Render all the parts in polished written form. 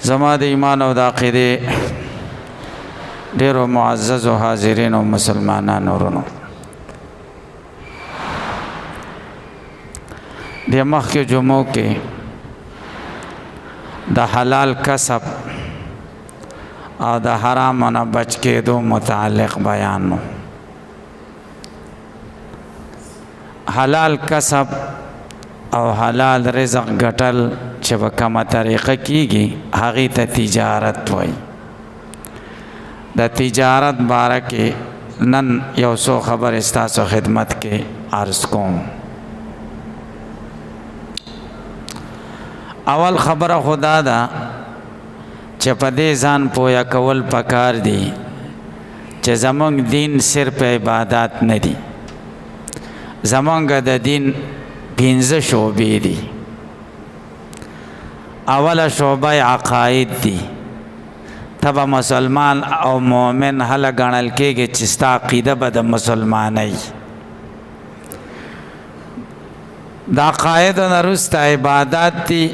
زما د ایمان او د عقیدې ډیرو معززو حاضرینو مسلمانانو ورونو، د مخکې جمعو کې د حلال کسب او د حرامو نه بچ کېدو متعلق بیان و. حلال کسب او حلال رزق ګټل چې په کومه طریقه کیږي هغې ته تجارت وایي. د تجارت باره کې نن یو څو خبرې ستاسو خدمت کې عرض کوم. اول خبره خدا ده چې په دې ځان پوهه کول پکار دي چې زمونږ دین صرف عبادات نه دي، زمونږ د دین 15 شعبې دي. اوله شعبه عقاید دي. ته به مسلمان او مؤمن هله ګڼل کېږي چې ستا عقیده به د مسلمانۍ. د عقایدو نه وروسته عبادات دي.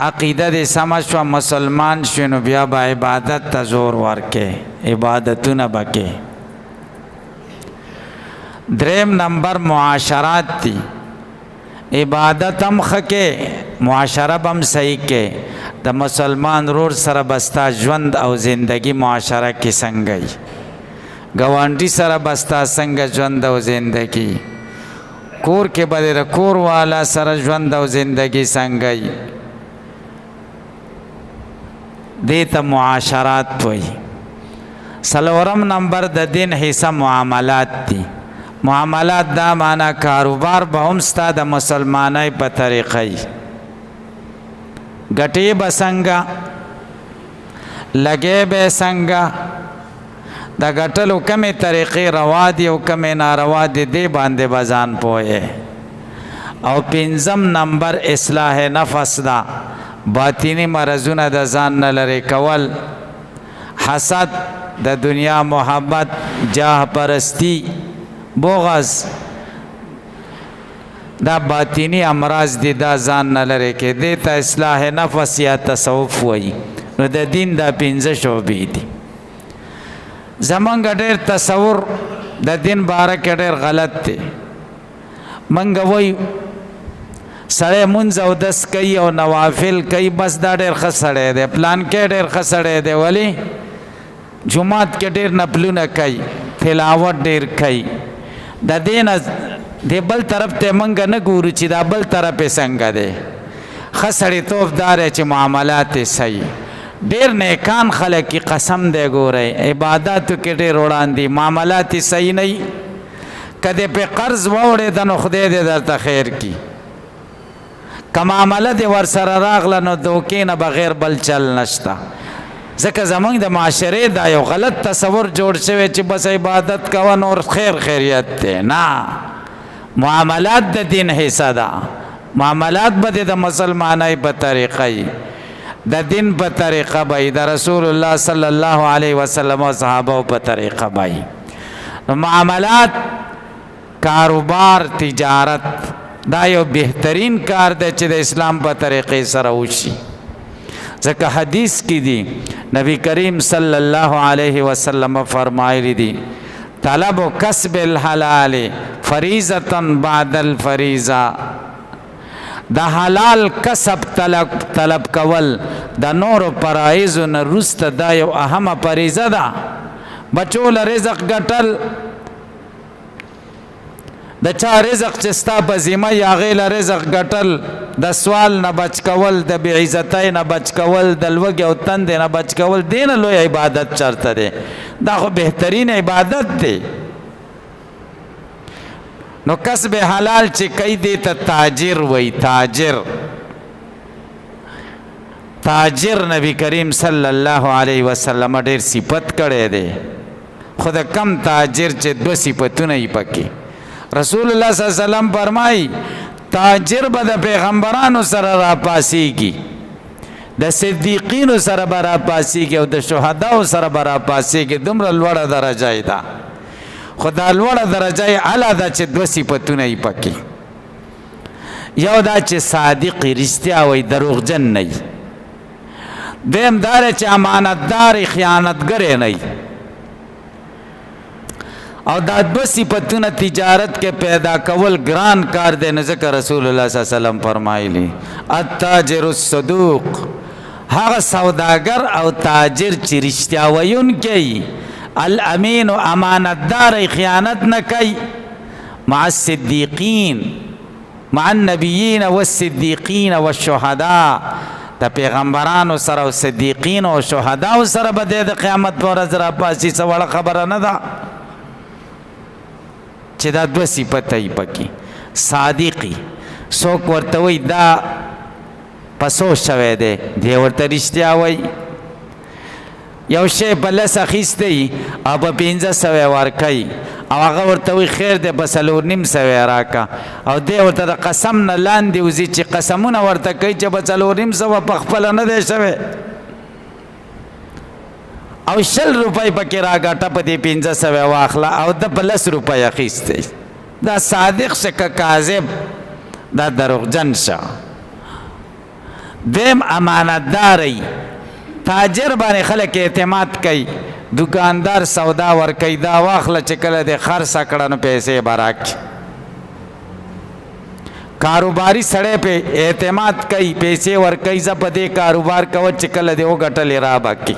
عقیده دې سمه شوه، مسلمان شوې نو بیا به عبادت ته زور ورکې، عبادتونه به کې. دریم نمبر معاشرات دي. عبادت هم ښه کې، معاشره به هم صحیح کې. د مسلمان رور سره به ستا ژوند او زندگی معاشره کې څنګه وي، ګاونډي سره به ستا څنګه ژوند او زندگی، کور کې به د کور والا سره ژوند او زندگی څنګه وي، دې ته معاشرات وایي. څلورم نمبر د دین حصہ معاملات دي. معاملات دا معنا کاروبار به هم ستا د مسلمانۍ په طریقه وي، ګټې به څنګه، لګې به څنګه، د ګټلو کمې طریقې روا دي او کمې ناروا دي، دې باندې به ځان پوهې. او پنځم نمبر اصلاح نفس ده. باطینی مرضونه د ځان نه لرې کول، حسد، د دنیا محبت، جاه پرستی، بغض، دا باطینی امراض دي، دا ځان نه لرې کې. دې ته اصلاح نفس یا تصوف وایي. نو د دین دا 15 شعبې دي. زمونږ ډېر تصور د دین باره کې ډېر غلط دی. موږ وایو سړی مونځ او دس کوي او نوافل کوي، بس دا ډېر ښه سړی دی، پلان کې ډېر ښه سړی دی. ولې؟ جومات کې ډېر نفلونه کوي، تلاوت ډېر کوي. د دې نه د بل طرف ته موږ نه ګورو چې دا بل طرف یې څنګه دی. ښه سړیتوب دا دی چې معاملات یې صحیح. ډېر نیکان خلک یې قسم دی ګورئ عباداتو کې ډېر وړاندې، معاملات یې صحیح نه وي. که دې پې قرض واوړېده نو خدای دې درته خیر کړي، که معامله دې ورسره راغله نو دوکې نه بغیر بل چل نشته. ځکه زمونږ د معاشرې دا یو غلط تصور جوړ شوی چې بس عبادت کوه نور خیر خیریت دی. نه، معاملات د دین حصہ ده. معاملات به د مسلمانۍ په طریقه وي، د دین په طریقه به وي، د رسول الله صلی الله علیه وسلم او صحابه په طریقه به وي. نو معاملات، کاروبار، تجارت دا یو بهترین کار دی چې د اسلام په طریقې سره وشي. ځکه حدیث کې دی نبی کریم صلی الله علیه وسلم فرمایلی دی طلب کسب الحلال فریضة بعد الفریضه. د حلال کسب طلب کول د نورو فرایضو نه وروسته دا یو اهمه فریضه ده. بچو له رزق ګټل، د چا رزق چې ستا په ذمه یې هغې له رزق ګټل، د سوال نه بچ کول، د بې عزتۍ نه بچ کول، د لوږې او تندې نه بچ کول، دې نه لوی عبادت چرته دی. دا خو بهترین عبادت دی. نو کسب حلال چې کوي دې ته تاجر وایي. تاجر نبی کریم صلی الله علیه وسلم ډېر صفت کړی دی. خو د کم تاجر چې 2 صفتونه یې پکې. رسول الله صلی الله علیه وسلم فرمایي تاجر به د پیغمبرانو سره راپاسیږي، د صدیقینو سره به راپاسیږي او د شهداو سره به راپاسیږي. دومره لوړه درجه یې ده. خو دا لوړه درجه یې هله ده چې 2 صفتونه یې پکې. یو دا چې صادق رښتیا وایي، دروغجن نه وي. دیم دار چې امانتدار خیانتګر نه او دا دو صفتونه تجارت کې پیدا کول ګران کار دی نو ځکه رسول الله صلی الله علیه وسلم فرمایلی التاجر الصدوق هغه سوداګر او تاجر چې رښتیا ویونکی الامین امانتدار خیانت نه کوي مع الصدیقین مع النبیین والصدیقین والشهداء د پیغمبرانو سره او صدیقین او شهدا سره به د قیامت پر ورځ را پاسي څه وړه خبره نه ده چې دا دو صفته یې پکې صادقی څوک ورته وایي دا پسو شوی دی ورته رښتیا وایي یو شی په لس اخیستی او په 1500 ورکوي او هغه ورته وایي خیر دی په 4.5 راکه او دی ورته د قسم نه لاندې وځي چې قسمونه ورته کوي چې په 4.5 په خپله نه دی شوی او 100 روپۍ پکې راګټه په دې 1500 واخله او د په 10 روپۍ اخیستی دا صادق شه که کاذب دا دروغجن شه دیم امانتداری تاجر باندې خلک اعتماد کوي دکاندار سودا ورکوي دا واخله چې کله د خرڅه کړه نو پیسې به راکړي کاروباري سړی په اعتماد کوي پیسې ورکوي زه په دې کاروبار کوه چې کله دې وګټلې را به کړي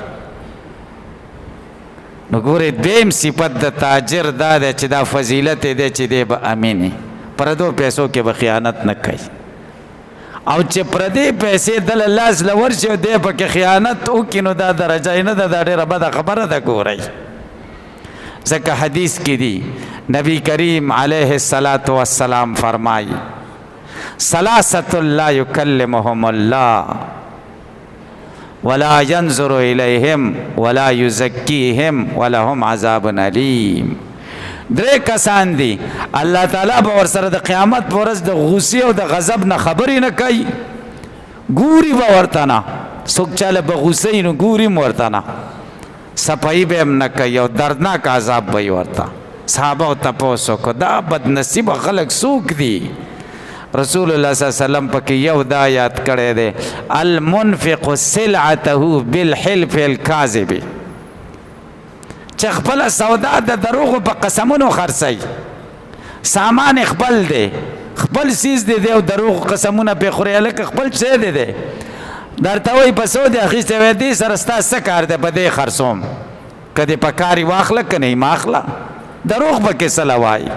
نو ګورې دویم صفت د تاجر دا دی چې دا فضیلت دی چې دی به امین پردو پیسو کې به خیانت نه کوي او چې پردې پیسې دله لاس له ورشي او دی پکې خیانت وکړي نو دا درجه یې نه ده دا ډېره بده خبره ده ګورئ ځکه حدیث کې دي نبی کریم علیه الصلاة والسلام فرمایي ثلاثة لا یکلمهم الله ولا ينظر إليهم ولا يزكيهم ولهم عذاب أليم درې کسان دي الله تعالی به ورسره د قیامت په ورځ د غصې او د غضب نه خبرې نه کوي ګوري به ورته نه څوک چاله به غصې نو ګوري م ورته نه صفایي به هم نه کوي او دردناک عذاب به یې ورته صحابه تپوس وکړو دا بدنصیبه خلک څوک دي رسول الله صلی الله علیه وسلم پکې یو دا یاد کړی دی المنفق سلعته بالحلف الکاذب چې خپله سودا د دروغو په قسمونو خرڅوي سامان خپل دی خپل سیز دی او دروغ قسمونه پې خوري هلکه خپل شی دی درته وایي په څو دی اخیستی وایي دې سره ستا څه کار دی په دې خرڅوم که دې په کار یې واخله که نه یې مه اخله دروغ پکې څه له وایي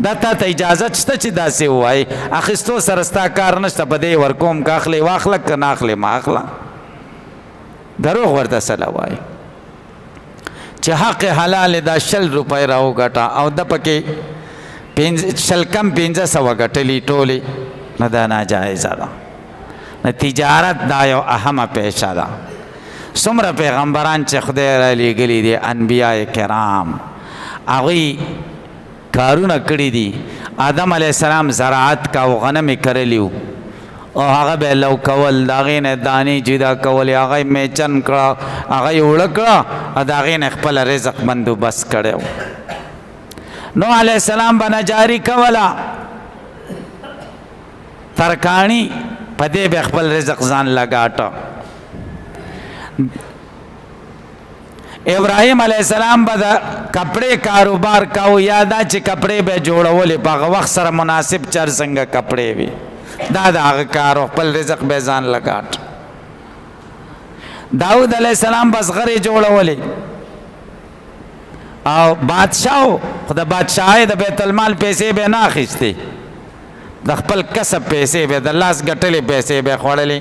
دا تا ته اجازت شته چې داسې ووایي اخیستو سره ستا کار نشته په دې ورکوم که اخلې واخله که نه اخلې مه اخله دروغ ورته څه له وایي چې حق حلال دا 100 روپۍ راوګټه او د پکې 100 کم 1500 ګټلي ټولې نو دا ناجایزه ده نو تجارت دا یو اهمه پیشه ده څومره پیغمبران چې خدای را لیږلي دي انبیاء کرام هغوی کارونه کړي دي آدم علیه السلام زراعت کا او غنم یې کرلی و او هغه به لو کول د هغې نه دانې جدا کولې هغه یې میچن کړه هغه یې اوړه کړه او د هغې نه خپله رزق بندوبست کړی و نوح علیه السلام به نجاري کوله ترکاڼي په دې به خپل رزق ځان لګاټه ابراهیم علیه السلام به د کپڑے کاروبار کاو یادا چې کپڑے به جوړولې په هغه وخت سره مناسب چر څنګه کپڑے وي دا د هغه کار خپل رزق به ځان لګاټ داود علیه السلام بس غرې جوړولې او بادشاہ خو د بادشاهۍ د بیت المال پیسې به نه اخیستې د خپل کسب پیسې به د لاس ګټلې پیسې به خوړلې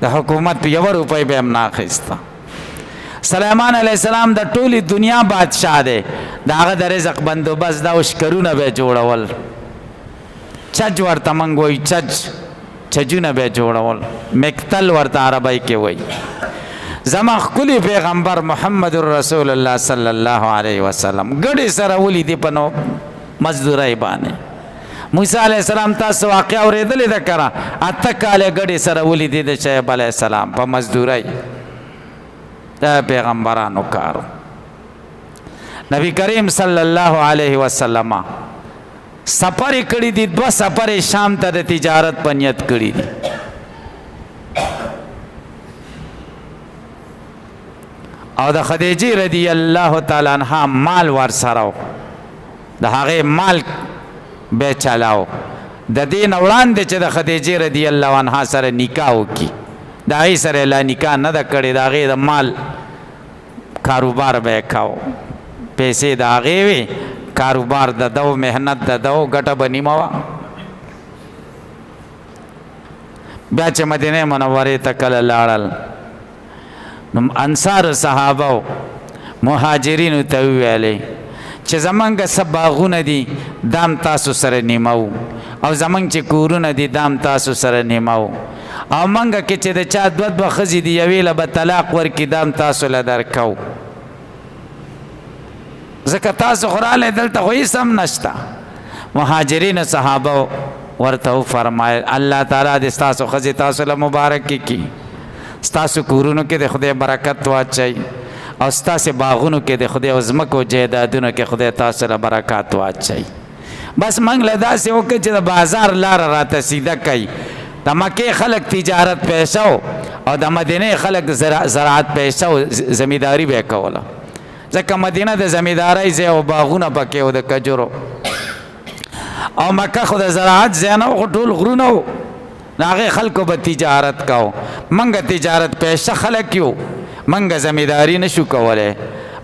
د حکومت په 1 روپۍ به هم نه اخیسته سلیمان علیه السلام د ټولې دنیا بادشاہ دی د هغه د رزق بندوبست دا اوشکرونه به جوړول چج ورته موږ وایو چجونه به جوړول مکتل ورته عربی کې وایي زما ښکلی پیغمبر محمد رسول الله صلی الله علیه وسلم ګډې سره ولیدې په مزدورۍ باندې موسی علیه السلام تاسو واقعه اورېدلې ده که نه 8 کاله ګډې سره ولیدې د شعیب علیه السلام په مزدورۍ دا پیغمبرانو کارو نبی کریم صلی الله علیه وسلم سفر کړي دي 2 سفر شام ته د تجارت په نیت کړي دي او د خدیجه رضی الله تعالی عنها مال ورسره د هغه مال به چلاو د دین وړاندې چې د خدیجه رضی الله عنها سره نکاح وکي دا یې سره لا نکاح نه د کړي دا غي د مال کاروبار به کاو پیسې دا غي وي کاروبار د دو مهنت د دو ګټه بنیموا بیا چې مدینه منوره ته کله لاړل نو انصار صحابه مهاجرینو ته ویلې چې زمونږ سب باغونه دي دام تاسو سره نیمو او زمونږ چې کورونه دي دام تاسو سره نیمو او منګه کې چې د چا دوه ښځې دي یوې له به طلاق ورکړي دام تاسو له درکو ځکه تاسو خو رالی دلته خو هېڅ هم نشته مهاجرین صحابه ورته وفرمایل الله تعالی دې ستاسو ښځې تاسو له مبارکې کړي ستاسو کورونو کې د خدای برکت واچوي او ستاسو باغونو کې د خدای او ځمکو جایدادونو کې خدای تاسو له برکات واچوي بس موږ له داسې وکړو چې د بازار لاره راته سیده کوي د مکې خلک تجارت پیشه او د مدینې خلک زراعت پیشه زمینداری به یې کوله ځکه مدینه د زمیندارۍ ځای او باغونه پکې او د کجورو او مکه خو د زراعت ځای نه و خو ټول غرونه و نو هغې خلکو به تجارت کو موږ تجارت پیشه خلک یو موږ زمینداري نشو کولی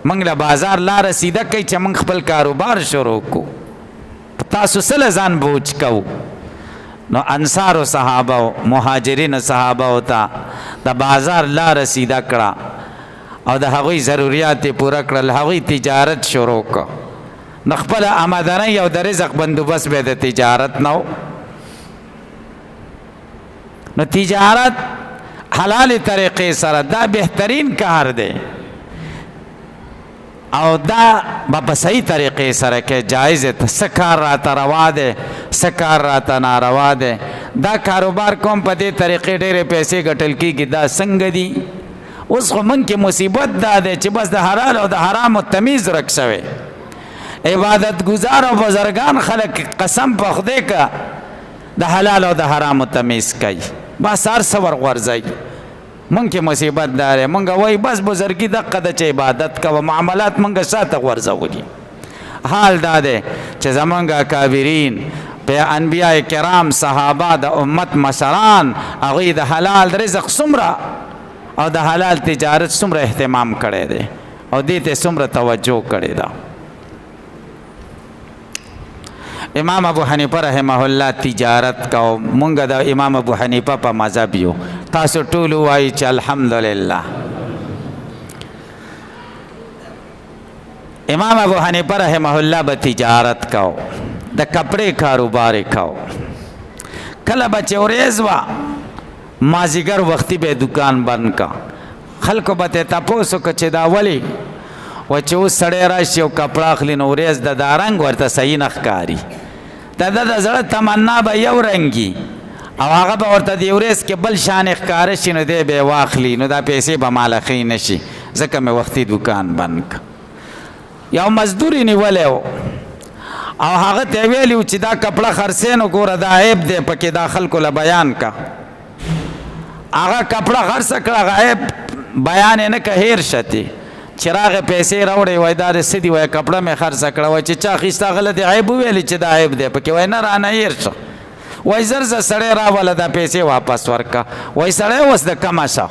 موږ له بازار لاره سیده کوي چې موږ خپل کاروبار شروع کړو تاسو څه له ځان بوج کوو نو انصار و صحابه مهاجرین صحابه ته د بازار لاره سیده کړه او د هغوی ضروریات پوره کړل هغوی تجارت شروع کړه نو خپله آمدنۍ او د رزق بندوبست به د تجارت نه نو تجارت حلال طریقې سره دا بهترین کار دی او دا په صحیح طریقې سره کې جایز دی څه کار راته روا دی څه کار راته ناروا دی دا کاروبار کوم په دې طریقې ډېرې پیسې ګټل کېږي دا څنګه دي اوس خو موږ کې مصیبت دا دی چې بس د حلال او د حرامو تمیز ورک شوی عبادت گزار او بزرگان خلک قسم په خدای که د حلال او د حرامو تمیز کوي بس هر څه ورغورځوي مونږ کې مصیبت دا دی مونږ وایي بس بزرګي دقه ده چې عبادت کوه معاملات مونږ شاته غورځولي حال دا دی چې زمونږ اکابرین په انبیاء کرام صحابه د امت مشران هغوی د حلال رزق څومره او د حلال تجارت څومره اهتمام کړی دی او دې ته څومره توجه کړې ده امام ابو حنیفه رحمه الله تجارت کو مونږ د امام ابو حنیفه په مذهب یو تاسو ټول وایي چې الحمدلله امام ابو حنیفه رحمه الله به تجارت کو د کپڑے کاروبار کو کله به چې ورځ وه مازدیګر وختي به دکان بند کا خلکو به ته تپوس وکړه چې دا ولې و چې اوس سړی راشي او کپړه اخلي نو ورځ د دا رنګ ورته صحیح نه ښکاري د زړه تمنا به یو رنګي او هغه به ورته د ورځ کې بل شان ښکاره شي نو دی به یې واخلي نو دا پیسې به ماله ښې نه شي ځکه مې وختي دکان بند که یو مزدور یې نیولی و او هغه ته یې ویلي و چې دا کپړه خرڅې نو ګوره دا عیب دی پکې دا خلکو له بیان که هغه کپړه خرڅه کړه هغه عیب بیان یې نه که هیر شتې چې راغې پیسې راوړې وایي دا د څه دي وایي کپړه مې خرڅه کړه وایي چې چا اخیسته هغه له دې عیب وویلې چې دا عیب دی پکې وایي نه رانه هیر شه وایي زر زر سړی راوله دا پیسې واپس ورکړه وایي سړی اوس د کمه شه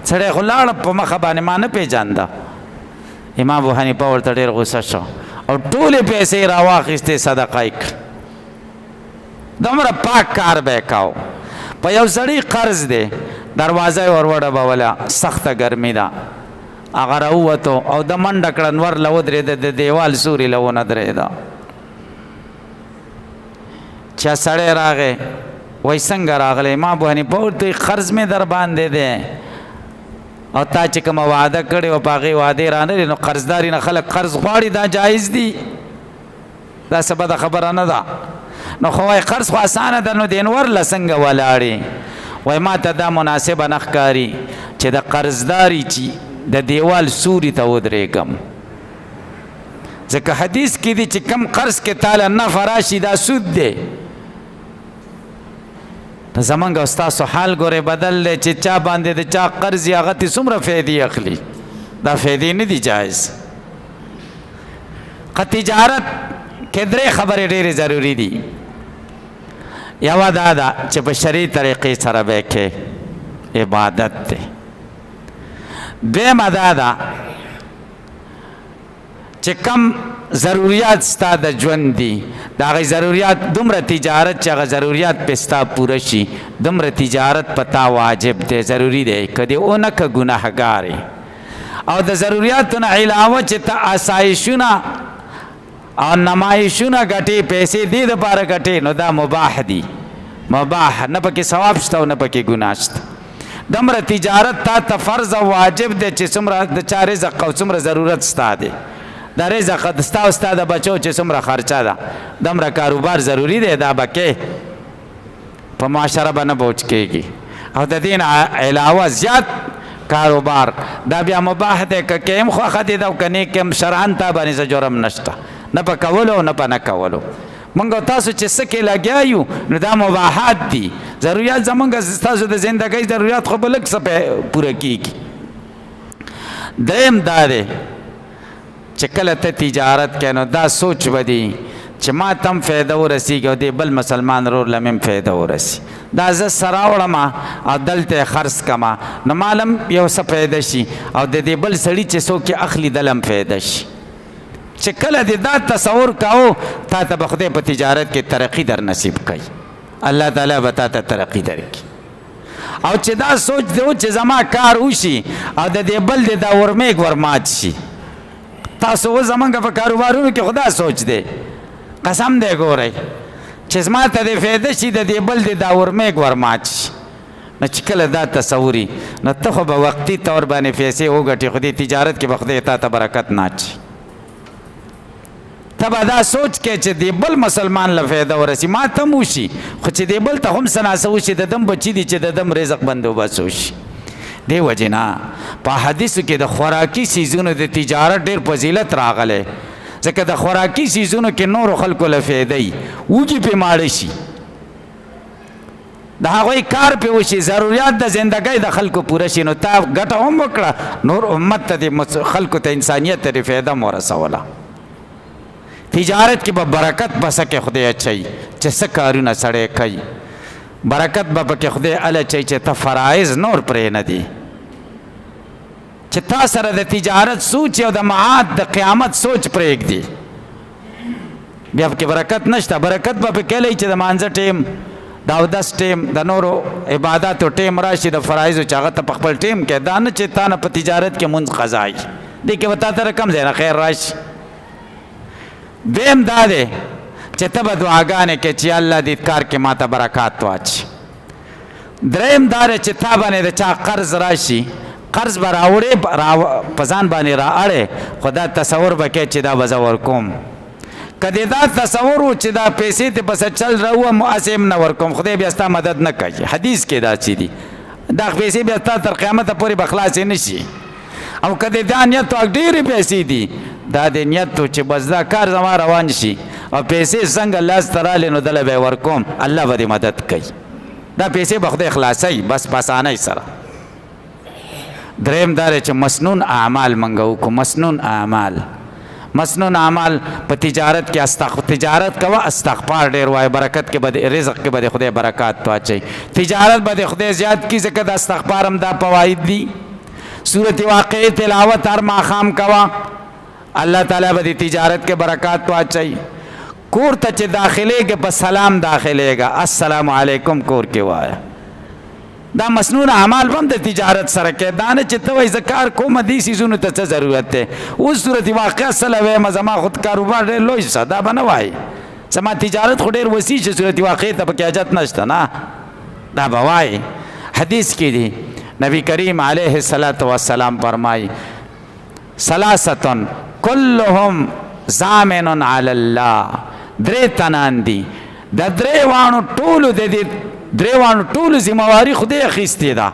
سړی خو لاړه په مخه باندې ما نه پېژانده امام ابو حنیفه ورته ډېر غوسه شو او ټولې پیسې یې راواخیستې صدقه یې کړه دومره پاک کار به یې کاو په یو سړي قرض دی دروازه یې ور وډبوله سخته ګرمي ده هغه راووتو او د منډه کړه نور له ودرېده د دیوال سوري له ونه درېده چا سړی راغی وایي څنګه راغلی ما ابو حنیفه ورته قرض مې در باندې دی او تا چې کومه وعده کړې وه په هغې وعدې رانغلې نو قرضداري نه خلک قرض غواړي دا جایز دي دا څه بده خبره نه ده نو خو وایي قرض خو اسانه ده نو دینور له څنګه ولاړې وایي ما ته دا مناسبه نه ښکاري چې د قرضداري چې د دیوال سوري ته ودرېږم ځکه حدیث کې دي چې کم قرض کې تاله نفع راشي دا سود دی نو زمونږ او ستاسو حال ګورې بدل دی چې چا باندې د چا قرض یې هغه ترې څومره فایدې اخلي دا فیدې نه دي جایز. که تجارت کې درې خبرې ډېرې ضروري دي. یوه دا ده چې په شرعي طریقې سره به کې عبادت دی. دویمه دا ده چې کم ضروریات ستا د ژوند دي د هغې ضروریات دومره تجارت چې هغه ضروریات پې ستا پوره شي دومره تجارت په تا واجب دی ضروري دی که دې ونه که ګناهګار او د ضروریاتو نه علاوه چې ته آسایشونه او نمایشونه ګټې پیسې دې دپاره ګټې نو دا مباح دي مباح نه پکې ثواب شته او نه پکې ګناه شته. دومره تجارت تا ته فرض او واجب دی چې څومره د چا رزق او څومره ضرورت ستا دی د رزق ستا او ستا د بچو چې څومره خرچه ده دومره کاروبار ضروري دی دا به کې په معاشره به نه بوج کېږي او د دې نه علاوه زیات کاروبار دا بیا مباح دی که کیم خوښه دي ده او که نه کیم شرعن تا باندې څه جرم نشته نه په کولو نه په نه کولو. موږ تاسو چې څه کې لګیا یو نو دا مباحات دي ضروریات زموږ ستاسو د زندګۍ ضروریات خو به لږ څه پوره کېږي. دریم دا دی چې کله ته تجارت کوې نو دا سوچ به دی چې ما ته هم فایده ورسېږي او دې بل مسلمان ورور له مې هم فایده ورسي دا زه څه راوړم او دلته یې خرڅ کړم نو مال هم یو څه فایده شي او د دې بل سړي چې څوک یې اخلي دله هم فایده شي. چې کله دې دا تصور کوو تا ته به خدای په تجارت کې ترقي در نصیب کوي الله تعالی به تا ته ترقي درکړي. او چې دا سوچ دی چې زما کار وشي او د دې بل د دا ورمیږ ورمات شي تاسو اوس زمونږ په کاروبارونو کې خدا سوچ دی قسم دی ګورئ چې زما ته د فایده شي د دې بل د دا ورمیږ ورمات شي نو چې کله دا تصوري نو ته خو به وقتي طور باندې پیسې وګټې خو دې تجارت کې به خدای تا ته برکت نه اچي. ته به دا سوچ کې چې دې بل مسلمان له فایده ورسي ما ته هم وشي خو چې دې بل ته هم څه ناڅه وشي د دم بچي دي چې د دم رزق بندوبست وشي. دې وجې نه په حدیثو کې د خوراکي څیزونو د تجارت ډېر فضیلت راغلی ځکه د خوراکي څیزونو کې نورو خلکو له فایده وي وږي پې ماړه شي د هغوی کار پې وشي ضروریات د زندګۍ د خلکو پوره شي نو تا ګټه هم وکړه نور امت ته د خلکو ته انسانیت ته د فایده هم ورسوله. تجارت کې به برکت به څه کې خدای اچوي چې څه کارونه سړی کوي برکت به پکې خدای اله اچوي چې ته فرایض نور پرې نه دي چې تا سره د تجارت سوچ او د معاد د قیامت سوچ پرېږدي بیا پکې برکت نشته. برکت به پکې لای چې د مانځه ټیم د اودس ټیم د نورو عباداتو ټیم راشي د فرایضو چې هغه ته په خپل ټیم کې دا نه چې تا نه په تجارت کې مونځ قضا وي دې کې به تا ته رقم ځای نه خیر راشي. دویم دا دی چې ته به دعاګانې کې چې الله دې کار کې ما ته برکات واچي. دریم دا دی چې تا باندې د چا قرض راشي قرض به راوړې په ځان باندې را اړې خو دا تصور به کې چې دا به زه ورکوم که دې دا تصور و چې دا پیسې دې پسې چل راووم هسې هم نه ورکوم خدای بیا ستا مدد نه کوي حدیث کې داسې دي دا پیسې بیا ستا تر قیامته پورې به خلاصې نه شي. او که دې دا نیت و ډېرې پیسې دي دا د نیت و چې بس دا کار زما روان شي او پیسې څنګه لاس ته رالې نو دله به یې ورکوم الله به دې مدد کوي دا پیسې به خدای خلاصوي بس په اسانۍ سره. دریم دا دی چې مسنون اعمال موږ وکړو مسنون اعمال په تجارت کې تجارت کوه استغفار ډېر وایه برکت کې به رزق کې به د خدای برکات واچوي تجارت به د خدای زیات کړي ځکه د استغفار هم دا فواید دي. صورت واقعي تلاوت هر ماښام کوه الله تعالی به د تجارت کې برکات واچوي. کور ته چې داخلېږي په سلام داخلېږه السلام علیکم کور کې وایه دا مسنون اعمال هم د تجارت سره کې دا نه چې ته وایي زه کار کوم دې څیزونو ته څه ضرورت دی اوس صورت واقع سله ویم زما خود کاروبار ډېر لوی شه دا به نه وایي زما تجارت خو ډېر وسیع چې صورت واقع ته پکې حاجت نشته نه دا به وایي. حدیث کې دی نبی کریم علیه السلام فرمایي ثلاثه كلهم ضامن علی الله درې تنان دي د درېواړو ټولو د دې درېواړو ټولو ذمواري خدای اخیستې ده.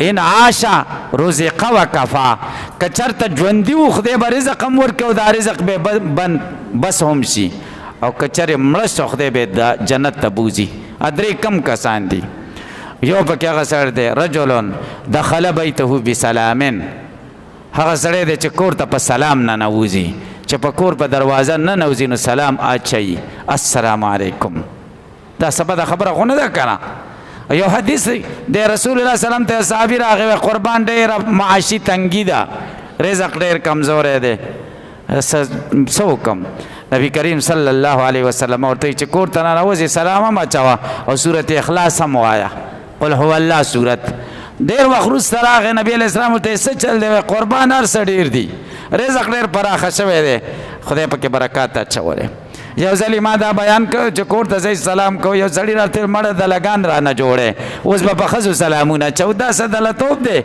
ان عاشا رزق وکفا که چېرته ژوندي و خدای به رزق هم ورکړي او دا رزق به بس هم شي او که چېرې مړه شو خدای به د جنت ته بوځي. درې کم کسان دي یو پکې هغه سړی دی رجل دخل بیته بسلامن، هغه سړی دی چې کور ته په سلام نه نوځي، چې په کور په دروازه نه نوځي نو سلام اچوي، السلام علیکم. دا څه بده خبره خو نه ده که نه؟ یو حدیث دی رسول الله سلام ته صحابي راغی، قربان ډېره معاشي تنګي ده، رزق ډېر کمزوری دی، څه وکړم؟ نبی کریم صلی الله علیه وسلم ورته چې کور ته ننوځې سلام هم اچوه او سورت اخلاص هم ووایه، قل هو الله سورت. ډېر وخت وروسته راغی نبی علیه السلام ورته څه چل دی؟ قربان هر څه ډېر دي، رزق ډېر پراخه شوی دی، خدای پکې برکات اچولی. یو ځلې ما دا بیان کړ چې کور ته ځئ سلام کوو، یو سړي راته مړه دلګان رانه جوړی، اوس به په ښځو سلامونه اچوو، دا څه دلتوب دی؟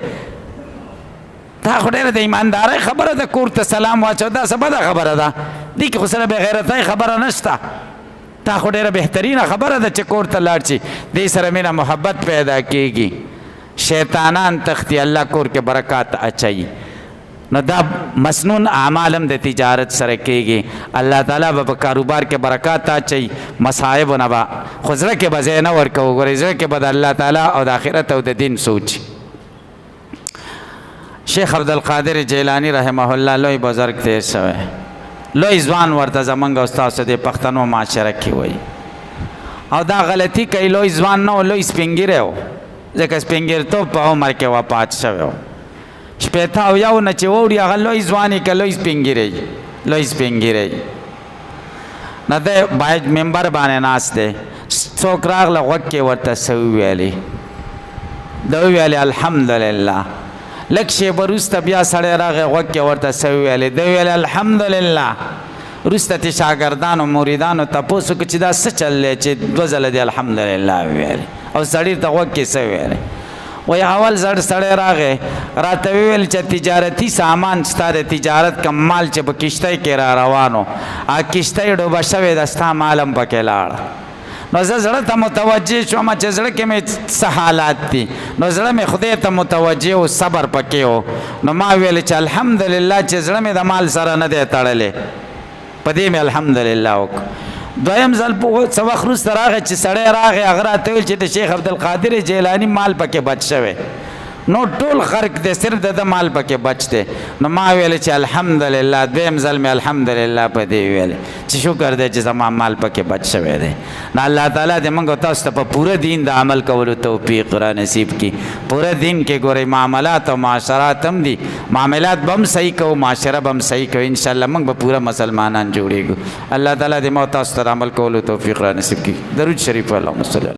دا خو ډېره د ایماندارۍ خبره ده، کور ته سلام واچو، دا څه بده خبره ده؟ دې کې خو سره بې غیرتۍ خبره نشته، دا خو ډېره بهترینه خبره ده چې کور ته لاړ شي، دې سره مینه محبت پیدا کېږي، شیطانان تختی، الله کور کې برکات اچوي. نو دا مسنون اعمال هم د تجارت سره کېږي، الله تعالی به په کاروبار کې برکات اچوي، مصائبو نه به خو زړه کې به ځای نه ورکوو، ګورئ زړه کې به د الله تعالی او د آخرت او د دین سوچ. شیخ عبدالقادر جیلانی رحمه الله لوی بزرگ تیر شوی، لوی ځوان ورته زمونږ او ستاسو د پښتنو معاشره کې وایي، او دا غلطي کوي، لوی ځوان نه و، لوی سپین ږیری و، ځکه سپین ږیرتوب په عمر کې وفات شوی و، شپېته او یو نه چې واوړي هغه لوی ځوان یې که لوی سپین ږیری، لوی سپین ږیری نه دی، باید ممبر باندې ناست دی، څوک راغله غوږ کې ورته څه وویلې، ده وویلې الحمدلله. لږ شېبه وروسته بیا سړی راغی غوږ کې ورته څه وویلې، ده ویلې الحمدلله. وروسته تې شاګردانو مریدانو تپوس وکړه چې دا څه چل دی چې دوه ځله دې الحمدلله وویلې او سړي ته غوږ کې څه وویلې؟ وایي اول سړی راغی راته وویل چې تجارتي سامان ستا د تجارت کم مال چې په کشتۍ کې را روانو، هغه کشتۍ ډوبه شوې ده، ستا مال هم پکې لاړه. نو زه زړه ته متوجه شوم چې زړه کې مې څه حالات دي، نو زړه مې خدای ته متوجه و، صبر پکې و، نو ما ویل چې الحمدلله چې زړه مې د مال سره نه دی تړلی، په دې مې الحمدلله وکړ. دویم ځل څه وخت وروسته راغی چې سړی راغی، هغه راته ویل چې د شیخ عبدالقادر جیلاني مال پکې بچ شوی، نو ټول خرق دی، صرف د ده مال پکې بچ دی. نو ما ویل چې الحمدلله، دویم ځل مې الحمدلله په دې ویل چې شکر دی چې زما مال پکې بچ شوی دی. نو الله تعالی دې موږ تاسو ته په پوره دین د عمل کولو توفیق را نصیب کړي. پوره دین کې ګورئ معاملات او معاشرات هم دي، معاملات به هم صحیح کوو، معاشره به هم صحیح کوو، انشاءالله موږ به پوره مسلمانان جوړېږو. الله تعالی دې موږ تاسو ته د عمل کولو توفیق را نصیب کړي. درود شریف اللهم صل